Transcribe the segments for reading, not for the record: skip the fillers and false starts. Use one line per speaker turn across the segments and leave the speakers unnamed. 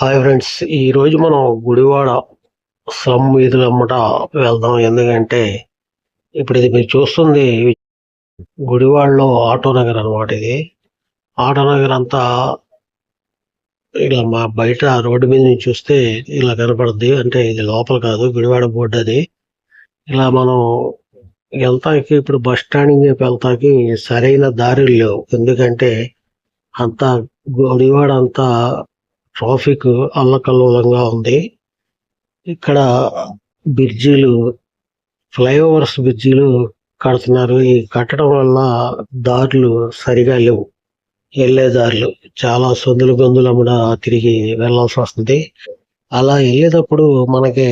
Hi friends, ఈరోజు మనం Gudivada slum వీధులమ్మట వెళ్దాం. ఎందుకంటే ఇప్పుడు ఇది మీరు చూస్తుంది గుడివాడలో ఆటో నగర్ అనమాట. ఇది ఆటో నగర్ అంతా ఇలా మా బయట రోడ్డు మీద నుంచి చూస్తే ఇలా కనపడుద్ది. అంటే ఇది లోపల కాదు, గుడివాడ బోర్డు అది. ఇలా మనం వెళ్తాకి ఇప్పుడు బస్ స్టాండ్ నుంచి వెళ్తాకి సరైన దారులు లేవు. ఎందుకంటే అంతా గుడివాడ అంతా ట్రాఫిక్ అల్లకల్లోలంగా ఉంది. ఇక్కడ బ్రిడ్జిలు, ఫ్లైఓవర్స్ బ్రిడ్జిలు కడుతున్నారు. ఈ కట్టడం వల్ల దారులు సరిగా లేవు. వెళ్ళే దారులు చాలా సందులు గొంతులు కూడా తిరిగి వెళ్ళాల్సి వస్తుంది. అలా వెళ్ళేటప్పుడు మనకి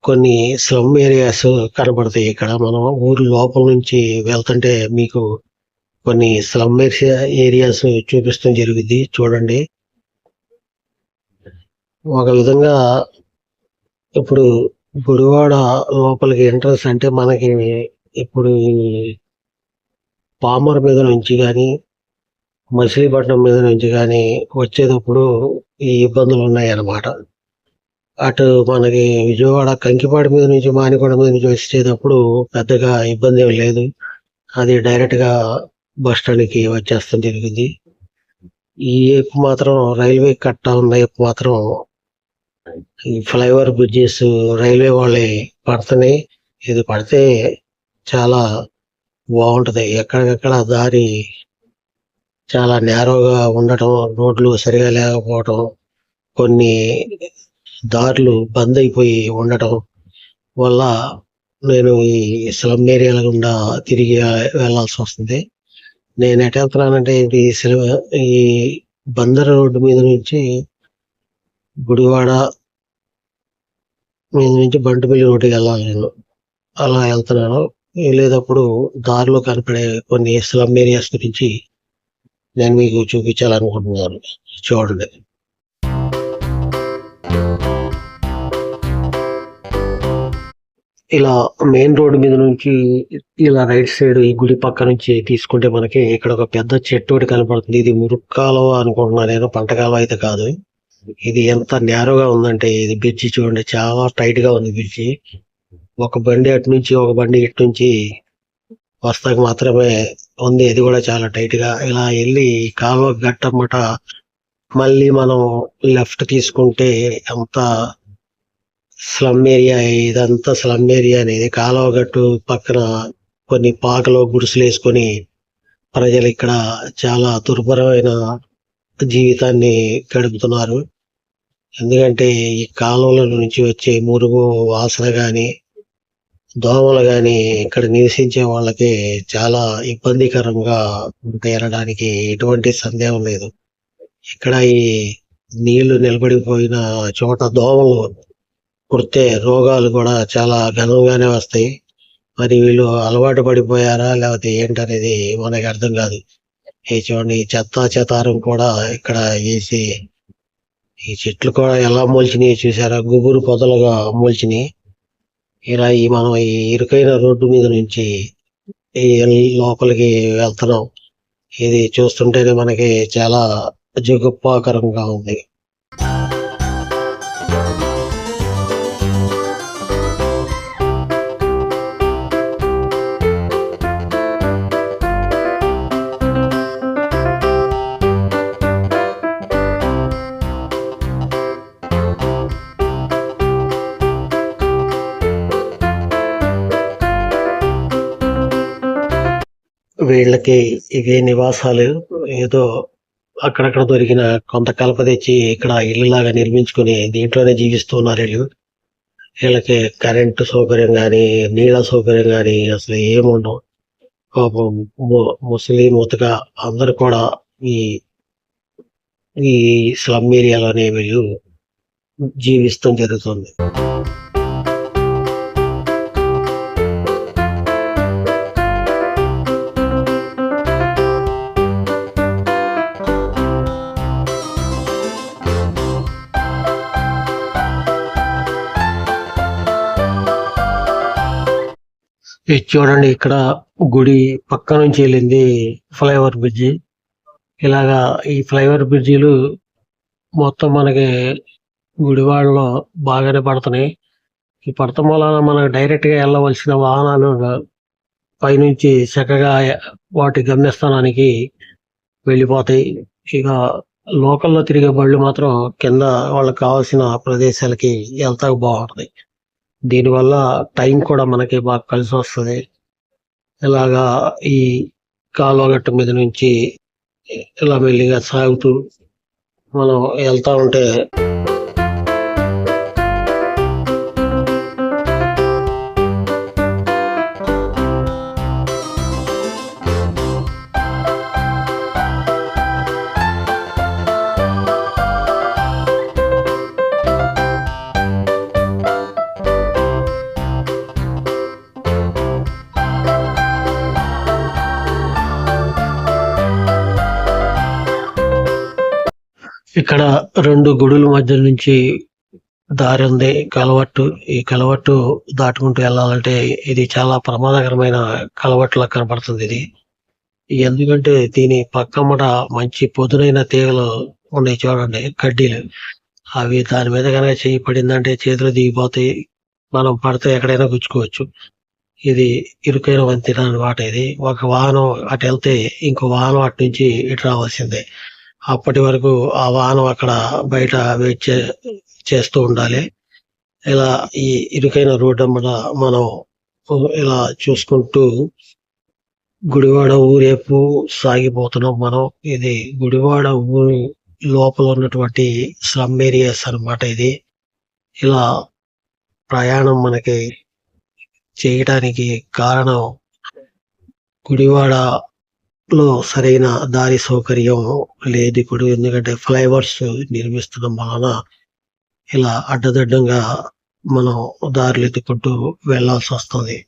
కొన్ని స్లమ్ ఏరియాస్ కనబడతాయి. ఇక్కడ మనం ఊరు లోపల నుంచి వెళ్తుంటే మీకు కొన్ని స్లమ్ ఏరియాస్ చూపిస్తాం జరుగుద్ది. చూడండి, ఒక విధంగా ఇప్పుడు గుడివాడ లోపలికి ఎంట్రన్స్ అంటే మనకి ఇప్పుడు ఈ పామర్ మీద నుంచి కానీ మచిలీపట్నం మీద నుంచి కానీ వచ్చేటప్పుడు ఈ ఇబ్బందులు ఉన్నాయన్నమాట. అటు మనకి విజయవాడ కంకిపాడు మీద నుంచి మానికొండ మీద నుంచి వచ్చేటప్పుడు పెద్దగా ఇబ్బంది ఏమి లేదు. అది డైరెక్ట్గా బస్ స్టాండ్కి వచ్చేస్తాం జరిగింది. ఈ వైపు మాత్రం రైల్వే కట్ట ఉన్న వైపు మాత్రం ఈ ఫ్లైఓవర్ బ్రిడ్జెస్ రైల్వే వాళ్ళే పడుతున్నాయి. ఇది పడితే చాలా బాగుంటది. ఎక్కడికక్కడ దారి చాలా నేరోగా ఉండటం, రోడ్లు సరిగా లేకపోవటం, కొన్ని దారులు బంద్ అయిపోయి ఉండటం వల్ల నేను ఈ స్లమ్ ఏరియాల గుండా తిరిగి వెళ్లాల్సి వస్తుంది. నేను ఎటు వెళ్తున్నానంటే ఈ బందర్ రోడ్డు మీద నుంచి గుడివాడ మీద నుంచి బంటుమిల్లి రోడ్డుకి వెళ్ళాలి. నేను అలా వెళ్తున్నాను. వెళ్ళేటప్పుడు దారిలో కనపడే కొన్ని స్లమ్ ఏరియాస్ గురించి నేను మీకు చూపించాలనుకుంటున్నాను. చూడండి, ఇలా మెయిన్ రోడ్డు మీద నుంచి ఇలా రైట్ సైడ్ ఈ గుడి పక్క నుంచి తీసుకుంటే మనకి ఇక్కడ ఒక పెద్ద చెట్టు ఒకటి కనపడుతుంది. ఇది మురుక్కాలువ అనుకుంటున్నాను నేను, పంట కాలువ అయితే కాదు. ఇది ఎంత నేరోగా ఉందంటే ఇది బ్రిడ్జి చూడండి, చాలా టైట్ గా ఉంది బ్రిడ్జి. ఒక బండి అటు నుంచి ఒక బండి ఇటు నుంచి వస్తాకి మాత్రమే ఉంది. ఇది కూడా చాలా టైట్ గా. ఇలా వెళ్ళి కాలువ గట్టమ్మట మళ్ళీ మనం లెఫ్ట్ తీసుకుంటే అంతా స్లమ్ ఏరియా. ఇదంతా స్లమ్ ఏరియా అనేది. కాలువ గట్టు పక్కన కొన్ని పాకలో గుడిసెలు వేసుకొని ప్రజలు ఇక్కడ చాలా దుర్భరమైన జీవితాన్ని గడుపుతున్నారు. ఎందుకంటే ఈ కాలువల నుంచి వచ్చే మురుగు వాసన గాని, దోమలు గాని ఇక్కడ నివసించే వాళ్ళకి చాలా ఇబ్బందికరంగా తేరడానికి ఎటువంటి సందేహం లేదు. ఇక్కడ ఈ నీళ్లు నిలబడిపోయిన చోట దోమలు కుడితే రోగాలు కూడా చాలా ఘనంగానే వస్తాయి. మరి వీళ్ళు అలవాటు పడిపోయారా లేకపోతే ఏంటనేది మనకి అర్థం కాదు. చూడండి, ఈ చెత్తా చెదారం కూడా ఇక్కడ వేసి, ఈ చెట్లు కూడా ఎలా మొలిచినాయి చూసారా, గుబురు పొదలుగా మొలిచినాయి. ఇలా మనం ఈ ఇరుకైన రోడ్డు మీద నుంచి లోపలికి వెళ్తున్నాం. ఇది చూస్తుంటేనే మనకి చాలా జుగుప్పాకరంగా ఉంది. వీళ్ళకి ఇవే నివాసాలు. ఏదో అక్కడక్కడ దొరికిన కొంత కలప తెచ్చి ఇక్కడ ఇల్లులాగా నిర్మించుకుని దీంట్లోనే జీవిస్తున్నారు వీళ్ళు. వీళ్ళకి కరెంటు సౌకర్యం కానీ, నీళ్ళ సౌకర్యం కానీ అసలు ఏముండవు. పాపం ముసలి ముతక అందరు కూడా ఈ ఈ స్లమ్ ఏరియాలోనే వీళ్ళు జీవిస్తాం జరుగుతుంది. ఇది చూడండి, ఇక్కడ గుడి పక్క నుంచి వెళ్ళింది ఫ్లైఓవర్ బ్రిడ్జి. ఇలాగా ఈ ఫ్లైఓవర్ బ్రిడ్జిలు మొత్తం మనకి గుడివాడలో బాగానే పడుతున్నాయి. ఈ పడతం వలన మనకు డైరెక్ట్‌గా వెళ్ళవలసిన వాహనాలు పైనుంచి చక్కగా వాటి గమ్యస్థానానికి వెళ్ళిపోతాయి. ఇక లోకల్‌లో తిరిగే బళ్ళు మాత్రం కింద వాళ్ళకి కావాల్సిన ప్రదేశాలకి ఎళ్తాకి బావుంటది. దీనివల్ల టైం కూడా మనకి బాగా కలిసొస్తది. ఇలాగా ఈ కాలువ గట్టు మీద నుంచి ఇలా మెల్లిగా సాగుతూ మనం ఎళ్తా ఉంటే ఇక్కడ 2 గుడుల మధ్య నుంచి దారుంది. కలవట్టు. ఈ కలవట్టు దాటుకుంటూ వెళ్ళాలంటే ఇది చాలా ప్రమాదకరమైన కలవట్టులా కనపడుతుందిది. ఎందుకంటే దీని పక్కమ్మట మంచి పదునైన తీగలు ఉన్నాయి చూడండి, కడ్డీలు. అవి దాని మీద గనక చెయ్యి పడిందంటే చేతులు దిగిపోతాయి. మనం పడితే ఎక్కడైనా గుచ్చుకోవచ్చు. ఇది ఇరుకైన వంతెన అన్నమాట ఇది. ఒక వాహనం అటెళ్తే ఇంకో వాహనం అటునుంచి ఇటు రావాల్సిందే. అప్పటి వరకు ఆ వాహనం అక్కడ బయట వెయిట్ చేస్తూ ఉండాలి. ఇలా ఈ ఇరుకైన రోడ్డెంబట మనం ఇలా చూసుకుంటూ గుడివాడ ఊరేపు సాగిపోతున్నాం మనం. ఇది గుడివాడ ఊరి లోపల ఉన్నటువంటి స్లమ్ ఏరియాస్ అన్నమాట ఇది. ఇలా ప్రయాణం మనకి చేయటానికి కారణం గుడివాడలో సరైన దారి సౌకర్యం లేదు ఇప్పుడు. ఎందుకంటే ఫ్లైఓవర్స్ నిర్మిస్తడం వలన ఇలా అడ్డదిడ్డంగా మనం దారులు ఎత్తుకుంటూ వెళ్ళాల్సొస్తది.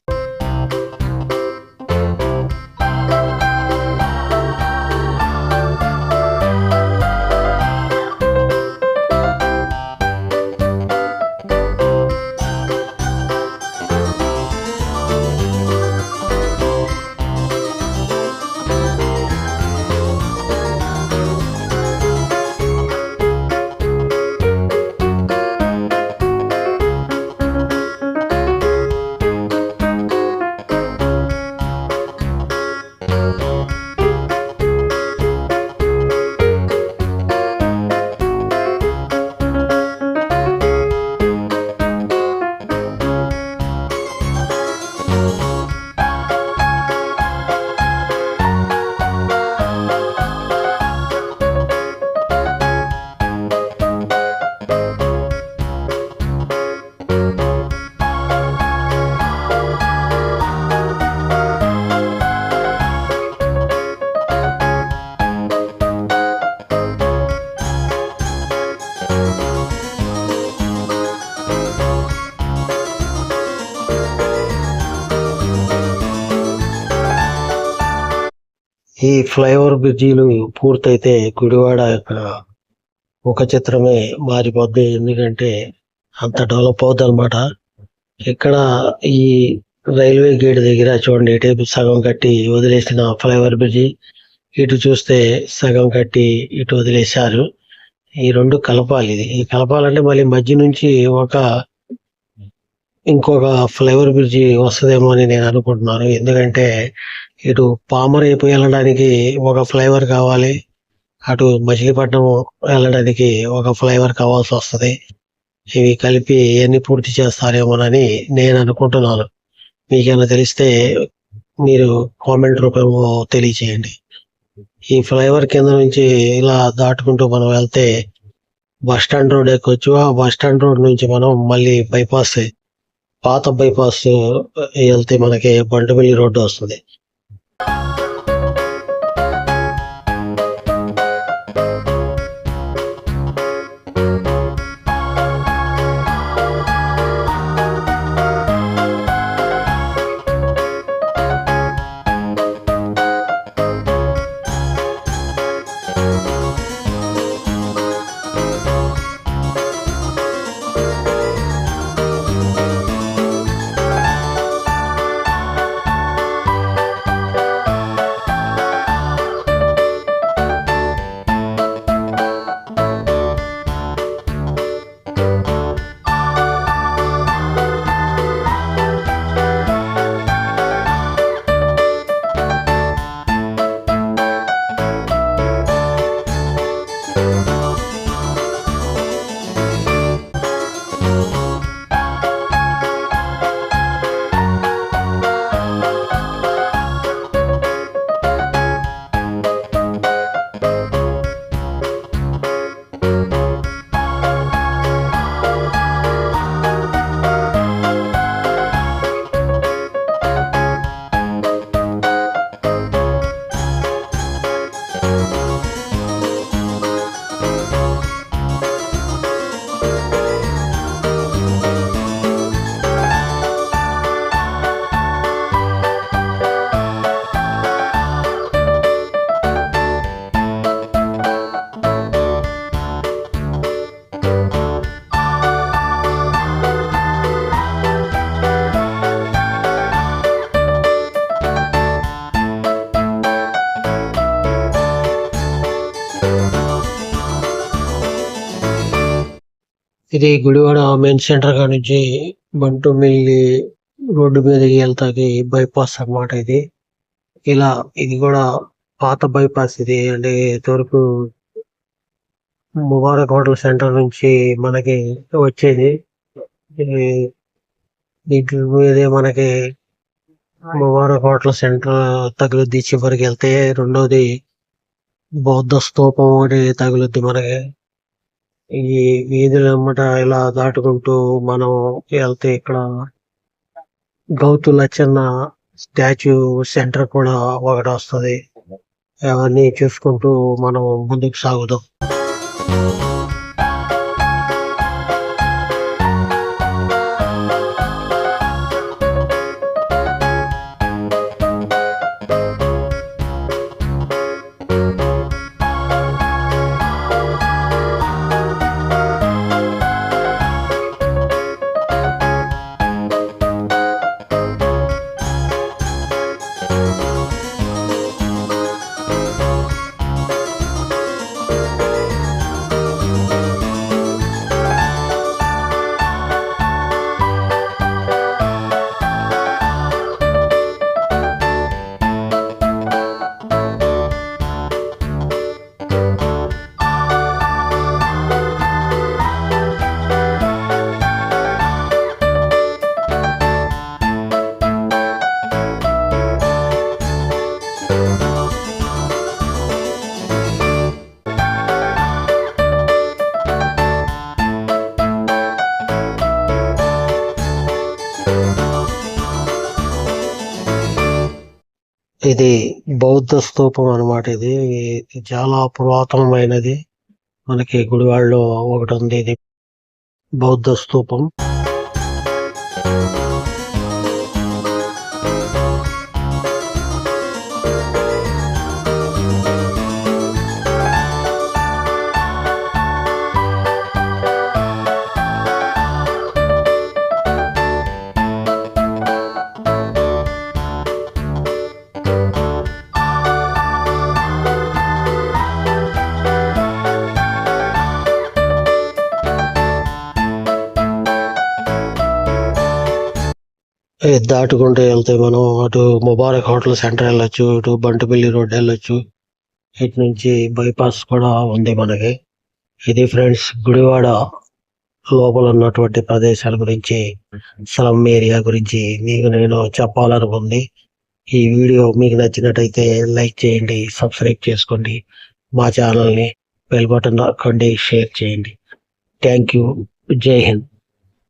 ఈ ఫ్లైఓవర్ బ్రిడ్జీలు పూర్తయితే గుడివాడ యొక్క ముఖ చిత్రమే మారిపోద్ది. ఎందుకంటే అంత డెవలప్ అవుద్ది అనమాట. ఇక్కడ ఈ రైల్వే గేట్ దగ్గర చూడండి, ఇటు సగం కట్టి వదిలేసిన ఫ్లైఓవర్ బ్రిడ్జి, ఇటు చూస్తే సగం కట్టి ఇటు వదిలేశారు. ఈ రెండు కలపాలి. ఇది ఈ కలపాలంటే మళ్ళీ మధ్య నుంచి ఇంకొక ఫ్లైఓవర్ బ్రిడ్జి వస్తుందేమో అని నేను అనుకుంటున్నాను. ఎందుకంటే ఇటు పామరేపు వెళ్ళడానికి ఒక ఫ్లైఓవర్ కావాలి, అటు మచిలీపట్నం వెళ్ళడానికి ఒక ఫ్లైఓవర్ కావాల్సి వస్తుంది. ఇవి కలిపి ఎన్ని పూర్తి చేస్తారేమోనని నేను అనుకుంటున్నాను. మీకేమైనా తెలిస్తే మీరు కామెంట్ రూపంలో తెలియచేయండి. ఈ ఫ్లైఓవర్ కింద నుంచి ఇలా దాటుకుంటూ మనం వెళ్తే బస్ స్టాండ్ రోడ్ ఎక్కొచ్చు. ఆ బస్ స్టాండ్ రోడ్ నుంచి మనం మళ్ళీ పాత బైపాస్ వెళ్తే మనకి బంటుమిల్లి రోడ్డు వస్తుంది. ఇది గుడివాడ మెయిన్ సెంటర్ గా నుంచి బంటుమిల్లి రోడ్డు మీదకి వెళ్తాకి బైపాస్ అన్నమాట ఇది. ఇది కూడా పాత బైపాస్ ఇది. అంటే తూర్పు ముబారక్ హోటల్ సెంటర్ నుంచి మనకి వచ్చేది. దీంట్లో మీదే మనకి ముబారక్ హోటల్ సెంటర్ తగులుద్ది. చివరికి వెళ్తే రెండోది బౌద్ధ స్తూపం ఒకటి తగులుద్ది మనకి. ఈ వీధులు అన్నమాట ఇలా దాటుకుంటూ మనం వెళ్తే ఇక్కడ గౌతు లచ్చన్న స్టాచ్యూ సెంటర్ కూడా ఒకటి వస్తుంది. అవన్నీ చూసుకుంటూ మనం ముందుకు సాగుదాం. ఇది బౌద్ధ స్తూపం అన్నమాట. ఇది చాలా పురాతనమైనది. మనకి గుడివాడలో ఒకటి ఉంది. ఇది బౌద్ధ స్తూపం. ఇది దాటుకుంటూ వెళ్తే మనం అటు ముబారక్ హోటల్ సెంటర్ వెళ్ళొచ్చు, ఇటు బంటుమిల్లి రోడ్ వెళ్ళొచ్చు. ఇటు నుంచి బైపాస్ కూడా ఉంది మనకి. ఇది ఫ్రెండ్స్ గుడివాడ లోపల ఉన్నటువంటి ప్రదేశాల గురించి, స్లమ్ ఏరియా గురించి మీకు నేను చెప్పాలనుకుంది. ఈ వీడియో మీకు నచ్చినట్టయితే లైక్ చేయండి, సబ్స్క్రైబ్ చేసుకోండి, మా ఛానల్ని బెల్ బటన్ నొక్కండి, షేర్ చేయండి. Thank you. జై హింద్.